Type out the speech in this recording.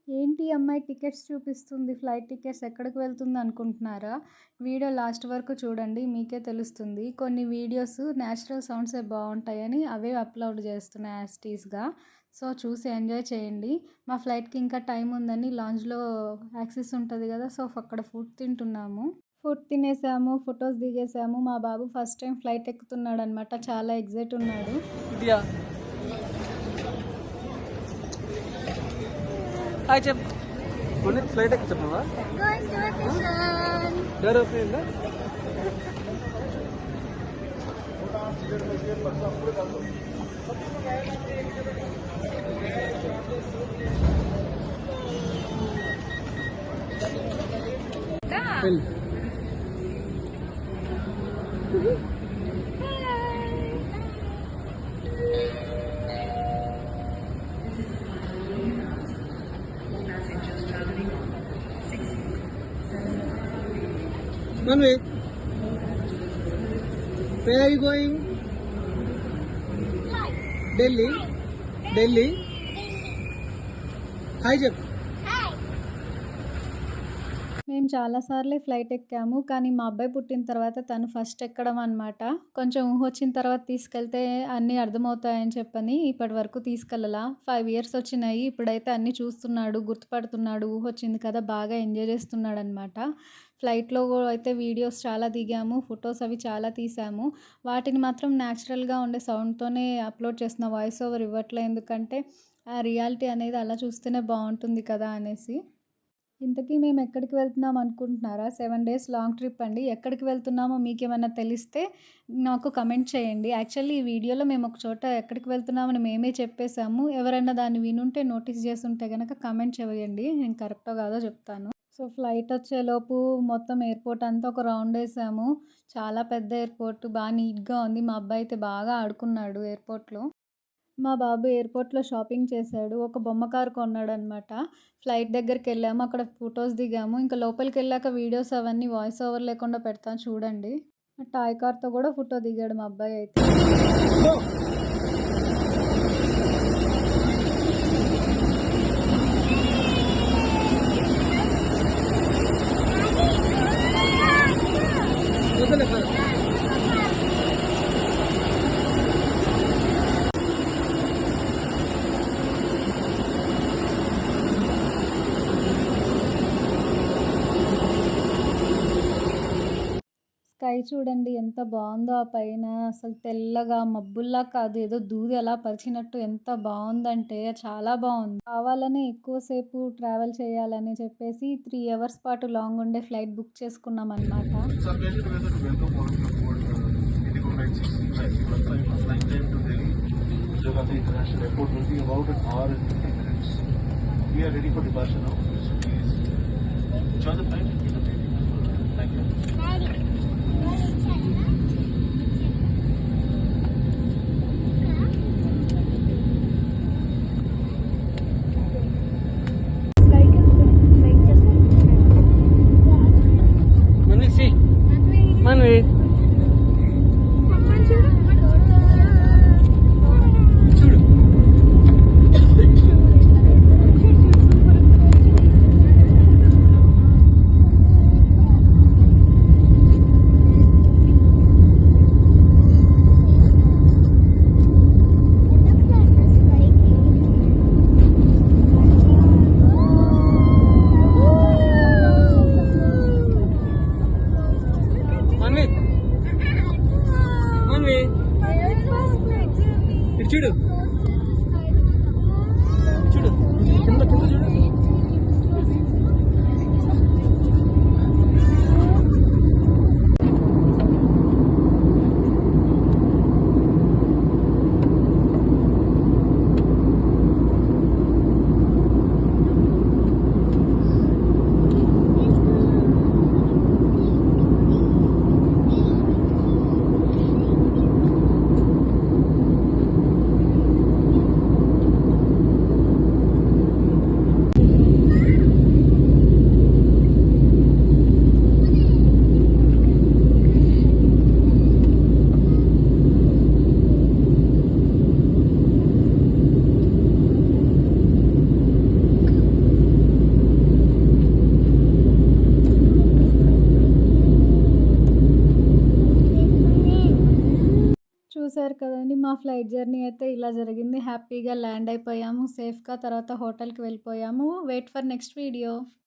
ఏంటి ఈ అమ్మాయి టికెట్స్ చూపిస్తుంది. ఫ్లైట్ టికెట్స్ ఎక్కడికి వెళ్తుంది అనుకుంటున్నారా? వీడియో లాస్ట్ వరకు చూడండి మీకే తెలుస్తుంది. కొన్ని వీడియోస్ నేచురల్ సౌండ్సే బావుంటాయని అవే అప్‌లోడ్ చేస్తున్నా యాజ్ టీజ్‌గా. సో, చూసి ఎంజాయ్ చేయండి. మా ఫ్లైట్‌కి ఇంకా టైం ఉందని లాంజ్‌లో యాక్సెస్ ఉంటది కదా! సో, అక్కడ ఫుడ్ తింటున్నాము. ఫుడ్ తినేసాము, ఫోటోస్ దిగేసాము. మా బాబు ఫస్ట్ టైం ఫ్లైట్ ఎక్కుతున్నాడనమాట. చాలా ఎక్సైట్ ఉన్నాడు. ఇదియా హాయ్ చెప్ కొన్ని ఫ్లైట్ ఎక్కి చెప్పవా డోర్ ఓపెన్ అయిందా Manvi, where are you going? Delhi. Delhi. Hi, Jeff. మేము చాలా సార్లే ఫ్లైట్ ఎక్కాము. కానీ మా అబ్బాయి పుట్టిన తర్వాత తను ఫస్ట్ ఎక్కడం అనమాట. కొంచెం ఊహొచ్చిన తర్వాత తీసుకెళ్తే అన్నీ అర్థమవుతాయని చెప్పని ఇప్పటి వరకు తీసుకెళ్ళలా. 5 ఇయర్స్ వచ్చినాయి. ఇప్పుడైతే అన్నీ చూస్తున్నాడు, గుర్తుపడుతున్నాడు. ఊహొచ్చింది కదా! బాగా ఎంజాయ్ చేస్తున్నాడనమాట. ఫ్లైట్‌లో అయితే వీడియోస్ చాలా దిగాము. ఫొటోస్ అవి చాలా తీసాము. వాటిని మాత్రం న్యాచురల్‌గా ఉండే సౌండ్‌తోనే అప్‌లోడ్ చేస్తున్నా. వాయిస్ ఓవర్ ఇవ్వట్లే. ఎందుకంటే ఆ రియాలిటీ అనేది అలా చూస్తేనే బావుంటుంది కదా అనేసి. ఇంతకీ మేము ఎక్కడికి వెళ్తున్నాం అనుకుంటున్నారా? 7 డేస్ లాంగ్ ట్రిప్ అండి. ఎక్కడికి వెళ్తున్నామో మీకేమన్నా తెలిస్తే నాకు కమెంట్ చేయండి. యాక్చువల్లీ ఈ వీడియోలో మేము ఒక చోట ఎక్కడికి వెళ్తున్నామని మేమే చెప్పేసాము. ఎవరైనా దాన్ని వినుంటే నోటీస్ చేసుంటే గనక కమెంట్ చేయండి. నేను కరెక్టో కాదో చెప్తాను. సో, ఫ్లైట్ వచ్చేలోపు మొత్తం ఎయిర్‌పోర్ట్ అంతా ఒక రౌండ్ ఏసాము. చాలా పెద్ద ఎయిర్‌పోర్ట్ నీట్‌గా ఉంది. మా అబ్బాయి అయితే బాగా ఆడుకున్నాడు ఎయిర్‌పోర్ట్‌లో. మా బాబు ఎయిర్‌పోర్ట్‌లో షాపింగ్ చేశాడు. ఒక బొమ్మ కారు కొన్నాడనమాట. ఫ్లైట్ దగ్గరికెళ్ళాము. అక్కడ ఫోటోస్ దిగాము. ఇంకా లోపలికెళ్ళాక వీడియోస్ అవన్నీ వాయిస్ ఓవర్ లేకుండా పెడతాను చూడండి. టాయ్ కార్‌తో కూడా ఫోటో దిగాడు మా అబ్బాయి అయితే. స్కై చూడండి ఎంత బావుందో ఆ పైన. అసలు తెల్లగా మబ్బుల్లా కాదు. ఏదో దూది అలా పరిచినట్టు ఎంత బావుందంటే చాలా బావుంది. కావాలనే ఎక్కువ సేపు ట్రావెల్ చేయాలని చెప్పేసి 3 అవర్స్ పాటు లాంగ్ ఉండే ఫ్లైట్ బుక్ చేసుకున్నామనమాట. Jagati International Airport will be about an hour and 50 minutes. We are ready for departure now. So please enjoy the flight. Thank you. Manvi, see. Manvi. చూడు చూసారు కదండీ! మా flight journey అయితే ఇలా జరిగింది. హ్యాపీగా ల్యాండ్ అయిపోయాము సేఫ్‌గా. తర్వాత హోటల్‌కి వెళ్ళిపోయాము. Wait for next video.